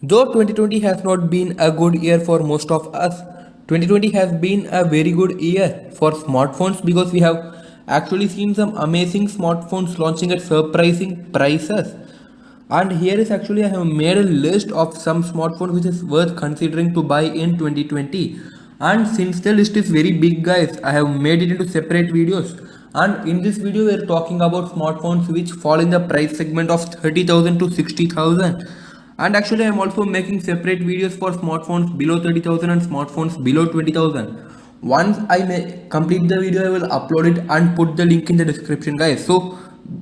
Though 2020 has not been a good year for most of us, 2020 has been a very good year for smartphones because we have actually seen some amazing smartphones launching at surprising prices. And here is actually I have made a list of some smartphones which is worth considering to buy in 2020. And since the list is very big guys, I have made it into separate videos. And in this video we are talking about smartphones which fall in the price segment of 30,000 to 60,000. And actually I'm also making separate videos for smartphones below 30,000 and smartphones below 20,000. Once I may complete the video, I will upload it and put the link in the description guys. So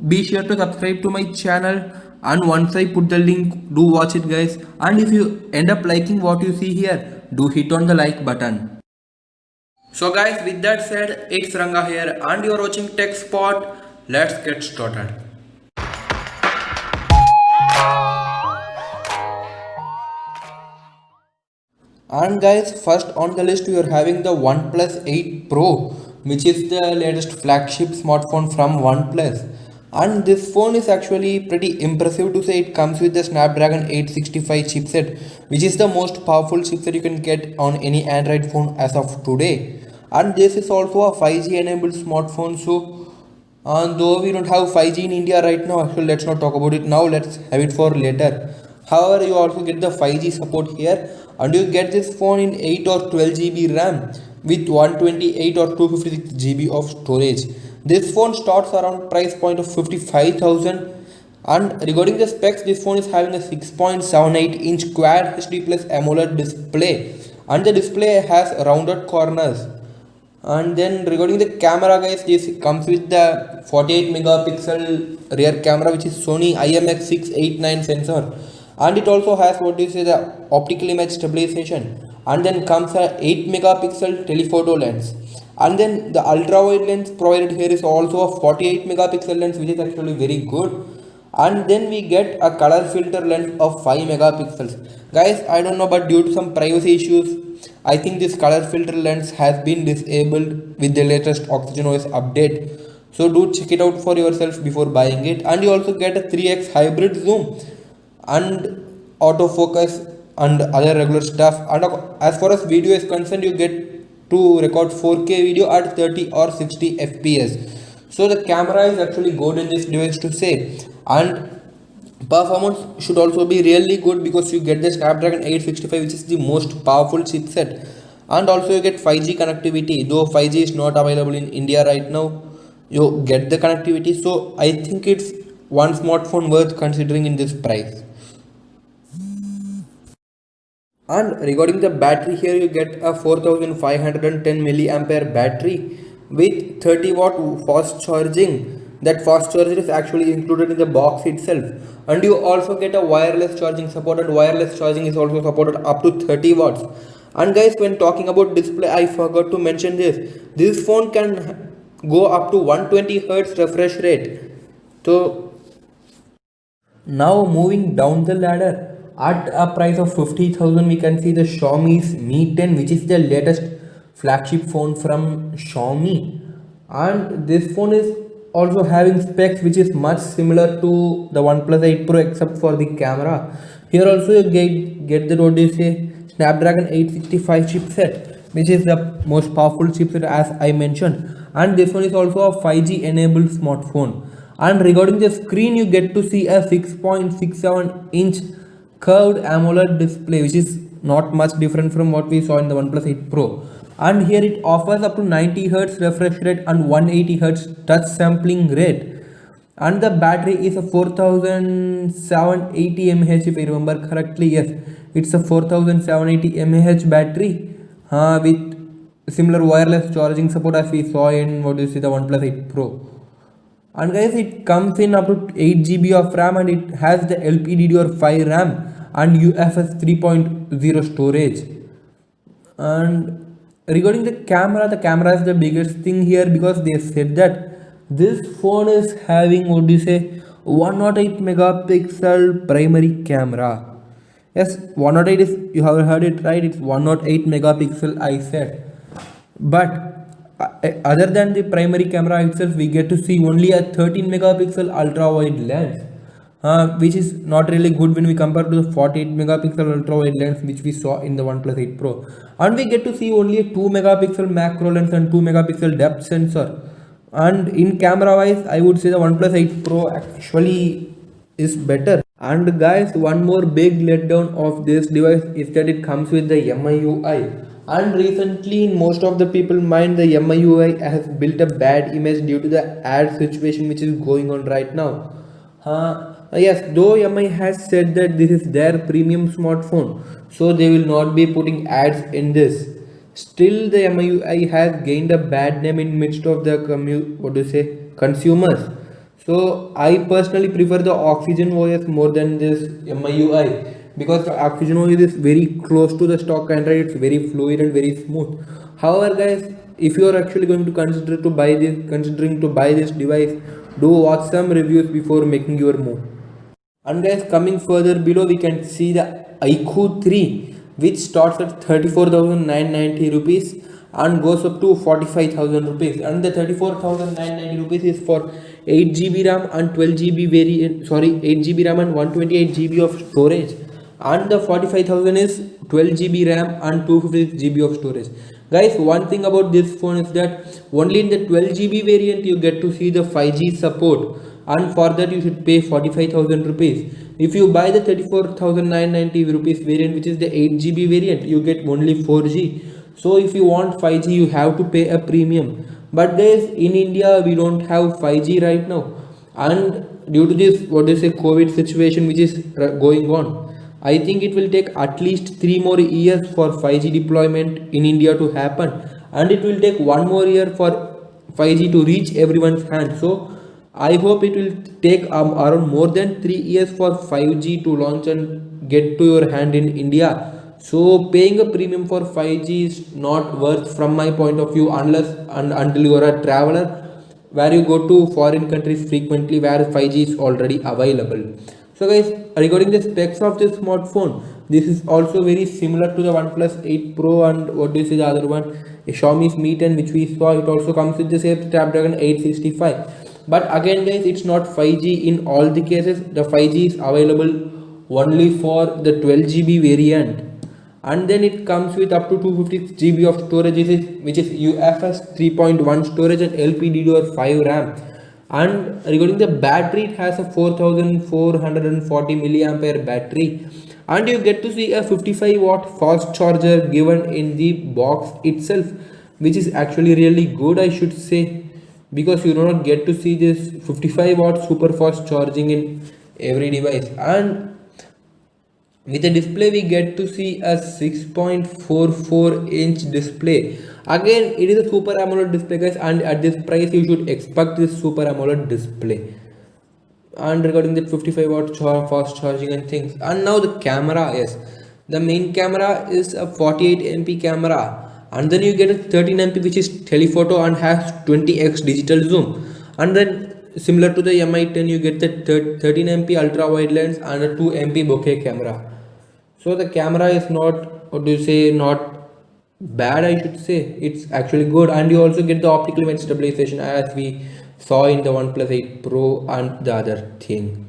be sure to subscribe to my channel, and once I put the link, do watch it guys. And if you end up liking what you see here, do hit on the like button. So guys, with that said, it's Ranga here and you're watching Tech Spot. Let's get started. And guys, first on the list we are having the OnePlus 8 Pro, which is the latest flagship smartphone from OnePlus. And this phone is actually pretty impressive to say. It comes with the Snapdragon 865 chipset, which is the most powerful chipset you can get on any Android phone as of today. And this is also a 5G enabled smartphone. So though we don't have 5G in India right now, actually let's not talk about it now, let's have it for later. However, you also get the 5G support here, and you get this phone in 8 or 12 GB RAM with 128 or 256 GB of storage. This phone starts around price point of 55,000. And regarding the specs, this phone is having a 6.78-inch Quad HD Plus AMOLED display, and the display has rounded corners. And then regarding the camera guys, this comes with the 48 megapixel rear camera, which is Sony IMX689 sensor, and it also has what you say the optical image stabilization, and then comes a 8 megapixel telephoto lens, and then the ultra wide lens provided here is also a 48 megapixel lens, which is actually very good. And then we get a color filter lens of 5 megapixels guys. I don't know, but due to some privacy issues, I think this color filter lens has been disabled with the latest Oxygen OS update. So do check it out for yourself before buying it. And you also get a 3x hybrid zoom and autofocus and other regular stuff. And as far as video is concerned, you get to record 4K video at 30 or 60 fps. So the camera is actually good in this device to say. And performance should also be really good because you get the Snapdragon 865, which is the most powerful chipset, and also you get 5G connectivity. Though 5G is not available in India right now, you get the connectivity. So I think it's one smartphone worth considering in this price. And regarding the battery, here you get a 4510 milliampere battery with 30 watt fast charging. That fast charger is actually included in the box itself. And you also get a wireless charging support, and wireless charging is also supported up to 30 watts. And guys, when talking about display, I forgot to mention this. This phone can go up to 120 Hz refresh rate. So now moving down the ladder, at a price of 50,000 we can see the Xiaomi's Mi 10, which is the latest flagship phone from Xiaomi. And this phone is also having specs which is much similar to the OnePlus 8 Pro except for the camera. Here also you get the what do you say Snapdragon 865 chipset, which is the most powerful chipset as I mentioned. And this one is also a 5G enabled smartphone. And regarding the screen, you get to see a 6.67-inch curved AMOLED display, which is not much different from what we saw in the OnePlus 8 Pro. And here it offers up to 90 Hz refresh rate and 180 Hz touch sampling rate. And the battery is a 4780 mAh, if I remember correctly. Yes, it's a 4780 mAh battery with similar wireless charging support as we saw in what you see the OnePlus 8 Pro. And guys, it comes in up to 8 GB of RAM, and it has the LPDDR5 RAM and UFS 3.0 storage. And regarding the camera is the biggest thing here because they said that this phone is having what do you say 108 megapixel primary camera. Yes, 108 is, you have heard it right, it's 108 megapixel I said. But other than the primary camera itself, we get to see only a 13 megapixel ultra wide lens. which is not really good when we compare to the 48 megapixel ultra wide lens which we saw in the OnePlus 8 Pro. And we get to see only a 2 megapixel macro lens and 2 megapixel depth sensor. And in camera wise, I would say the OnePlus 8 Pro actually is better. And guys, one more big letdown of this device is that it comes with the MIUI. And recently, in most of the people mind, the MIUI has built a bad image due to the ad situation which is going on right now. Yes, though MI has said that this is their premium smartphone, so they will not be putting ads in this. Still, the MIUI has gained a bad name in midst of the consumers. So I personally prefer the Oxygen OS more than this MIUI because the Oxygen OS is very close to the stock Android. It's very fluid and very smooth. However, guys, if you are actually going to considering to buy this device, do watch some reviews before making your move. And guys, coming further below, we can see the iQOO 3, which starts at 34,990 rupees and goes up to 45,000 rupees. And the 34,990 rupees is for 8 GB RAM and 12 GB variant. Sorry, 8 GB RAM and 128 GB of storage. And the 45,000 is 12 GB RAM and 256 GB of storage. Guys, one thing about this phone is that only in the 12 GB variant you get to see the 5G support, and for that you should pay 45,000 rupees. If you buy the 34,990 rupees variant, which is the 8 GB variant, you get only 4G. So if you want 5G, you have to pay a premium. But guys, in India we don't have 5G right now, and due to this COVID situation which is going on, I think it will take at least 3 more years for 5G deployment in India to happen, and it will take 1 more year for 5G to reach everyone's hand. So I hope it will take around more than 3 years for 5G to launch and get to your hand in India. So paying a premium for 5G is not worth from my point of view until you are a traveler where you go to foreign countries frequently where 5G is already available. So guys, regarding the specs of this smartphone, this is also very similar to the OnePlus 8 Pro and the other one, Xiaomi's Mi 10 which we saw. It also comes with the same Snapdragon 865. But again guys, it's not 5G in all the cases. The 5G is available only for the 12 GB variant. And then it comes with up to 256 GB of storage, which is UFS 3.1 storage and LPDDR5 RAM. And regarding the battery, it has a 4440 milliampere battery, and you get to see a 55 watt fast charger given in the box itself, which is actually really good, I should say, because you do not get to see this 55 watt super fast charging in every device. And with the display we get to see a 6.44 inch display. Again, it is a Super AMOLED display guys, and at this price you should expect this Super AMOLED display. And regarding the 55 watt fast charging and things. And now the camera, yes, the main camera is a 48 MP camera, and then you get a 13 MP which is telephoto and has 20x digital zoom. And then similar to the Mi 10 you get the 13 MP ultra wide lens and a 2 MP bokeh camera. So the camera is not, not bad, I should say. It's actually good, and you also get the optical image stabilization as we saw in the OnePlus 8 Pro and the other thing.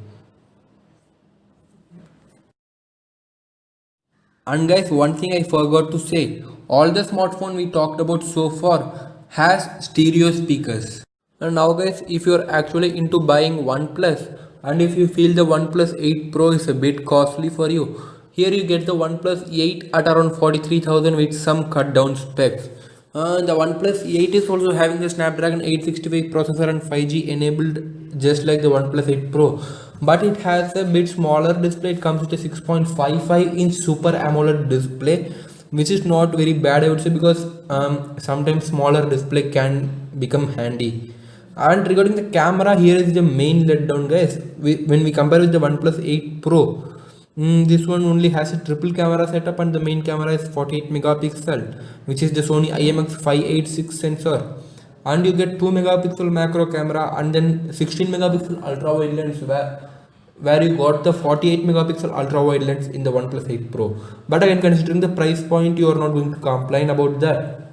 And guys, one thing I forgot to say, all the smartphone we talked about so far has stereo speakers. And now guys, if you're actually into buying OnePlus, and if you feel the OnePlus 8 Pro is a bit costly for you, here you get the OnePlus 8 at around 43,000 with some cut down specs. The OnePlus 8 is also having the Snapdragon 865 processor and 5G enabled just like the OnePlus 8 Pro. But it has a bit smaller display. It comes with a 6.55 inch Super AMOLED display, which is not very bad, I would say, because sometimes smaller display can become handy. And regarding the camera, here is the main letdown guys. When we compare with the OnePlus 8 Pro, this one only has a triple camera setup, and the main camera is 48 megapixel, which is the Sony IMX586 sensor. And you get 2 megapixel macro camera and then 16 megapixel ultra wide lens, where you got the 48 megapixel ultra wide lens in the OnePlus 8 Pro. But again, considering the price point, you are not going to complain about that.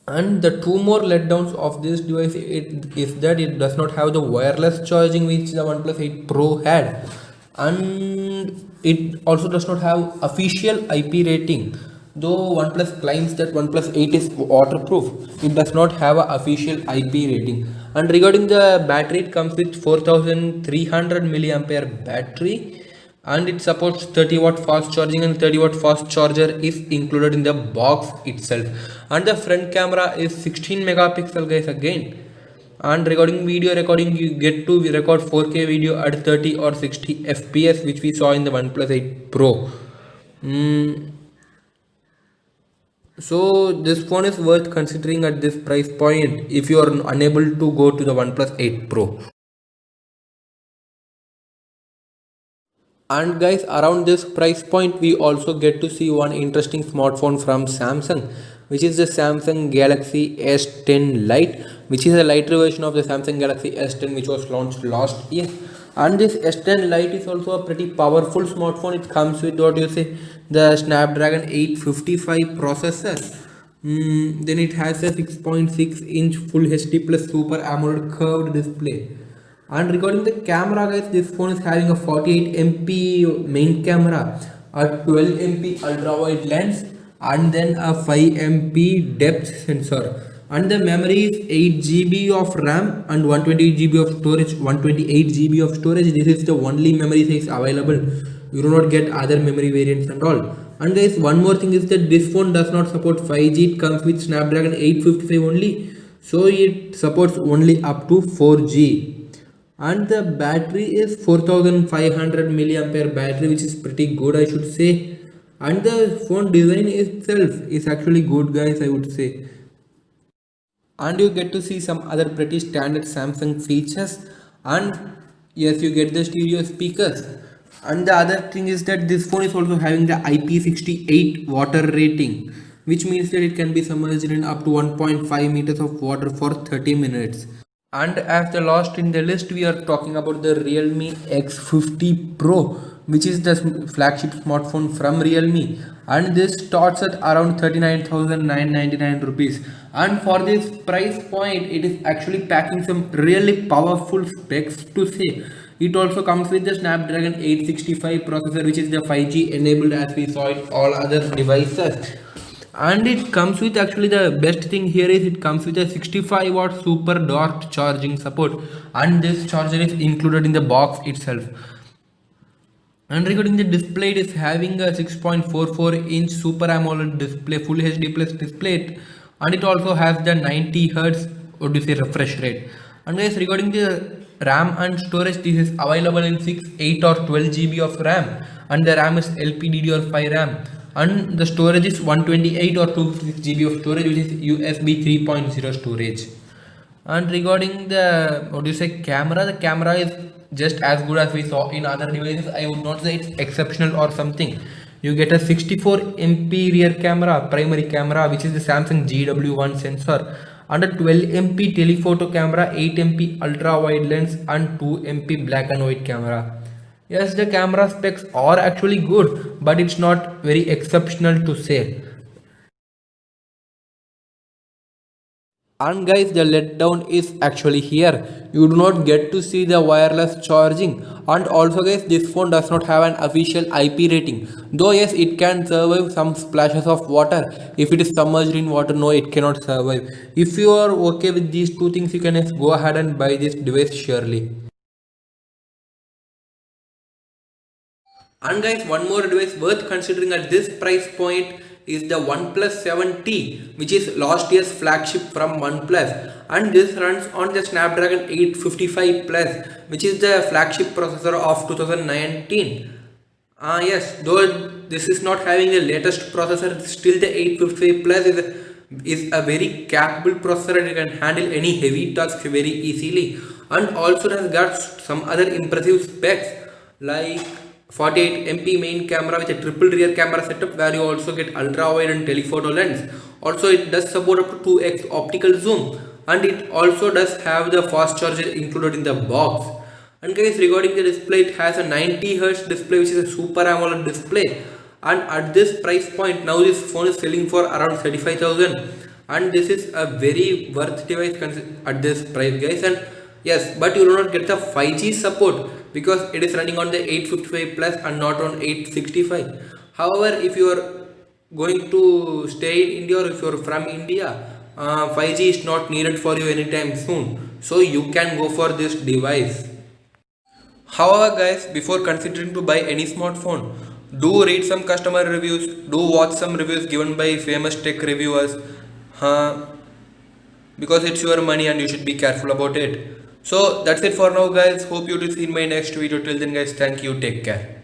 And the two more letdowns of this device is that it does not have the wireless charging which the OnePlus 8 Pro had, and it also does not have official IP rating. Though OnePlus claims that OnePlus 8 is waterproof, it does not have an official IP rating. And regarding the battery, it comes with 4300 milliampere battery, and it supports 30 watt fast charging, and 30 watt fast charger is included in the box itself. And the front camera is 16 megapixel guys again. And regarding video recording, you get to record 4K video at 30 or 60 fps, which we saw in the OnePlus 8 Pro. So this phone is worth considering at this price point if you are unable to go to the OnePlus 8 Pro. And guys, around this price point we also get to see one interesting smartphone from Samsung, which is the Samsung Galaxy S10 Lite, which is a lighter version of the Samsung Galaxy S10 which was launched last year. And this S10 Lite is also a pretty powerful smartphone. It comes with what you say, the Snapdragon 855 processor. Then it has a 6.6-inch Full HD plus Super AMOLED curved display. And regarding the camera guys, this phone is having a 48 MP main camera, a 12 MP ultra wide lens, and then a 5 MP depth sensor. And the memory is 8 GB of RAM and 128 GB of storage. 128 GB of storage, this is the only memory size available. You do not get other memory variants and all. And guys, one more thing is that this phone does not support 5G. It comes with Snapdragon 855 only, so it supports only up to 4G. And the battery is 4500 milliampere battery, which is pretty good, I should say. And the phone design itself is actually good guys, I would say. And you get to see some other pretty standard Samsung features, and yes, you get the stereo speakers. And the other thing is that this phone is also having the IP68 water rating, which means that it can be submerged in up to 1.5 meters of water for 30 minutes. And as the last in the list, we are talking about the Realme X50 Pro, which is the flagship smartphone from Realme, and this starts at around 39,999 rupees. And for this price point, it is actually packing some really powerful specs to say. It also comes with the Snapdragon 865 processor, which is the 5G enabled as we saw in all other devices. And it comes with, actually the best thing here is it comes with a 65 watt super dart charging support, and this charger is included in the box itself. And regarding the display, it is having a 6.44-inch Super AMOLED display, Full HD plus display, and it also has the 90 Hz what do you say refresh rate. And guys, regarding the RAM and storage, this is available in 6, 8 or 12 GB of RAM, and the RAM is LPDDR5 RAM, and the storage is 128 or 256 GB of storage, which is USB 3.0 storage. And regarding the what do you say camera, the camera is just as good as we saw in other devices. I would not say it's exceptional or something. You get a 64 MP rear camera, primary camera, which is the Samsung GW1 sensor, and a 12 MP telephoto camera, 8 MP ultra wide lens, and 2 MP black and white camera. Yes, the camera specs are actually good, but it's not very exceptional to say. And guys, the letdown is actually here. You do not get to see the wireless charging. And also guys, this phone does not have an official IP rating. Though yes, it can survive some splashes of water. If it is submerged in water, no, it cannot survive. If you are okay with these two things, you can just go ahead and buy this device surely. And guys, one more device worth considering at this price point is the OnePlus 7T, which is last year's flagship from OnePlus, and this runs on the Snapdragon 855 Plus, which is the flagship processor of 2019. Yes, though this is not having the latest processor, still the 855 Plus is a very capable processor, and it can handle any heavy tasks very easily, and also it has got some other impressive specs like 48 MP main camera with a triple rear camera setup, where you also get ultra wide and telephoto lens. Also it does support up to 2x optical zoom, and it also does have the fast charger included in the box. And guys, regarding the display, it has a 90 Hz display, which is a Super AMOLED display, and at this price point now this phone is selling for around 35,000. and this is a very worth device at this price, guys. And yes, but you will not get the 5G support because it is running on the 855 plus and not on 865. However, if you are going to stay in India, or if you are from India, 5G is not needed for you anytime soon, so you can go for this device. However, guys, before considering to buy any smartphone, do read some customer reviews, do watch some reviews given by famous tech reviewers, uh, because it's your money and you should be careful about it. So that's it for now, guys. Hope you to see in my next video. Till then, guys, thank you. Take care.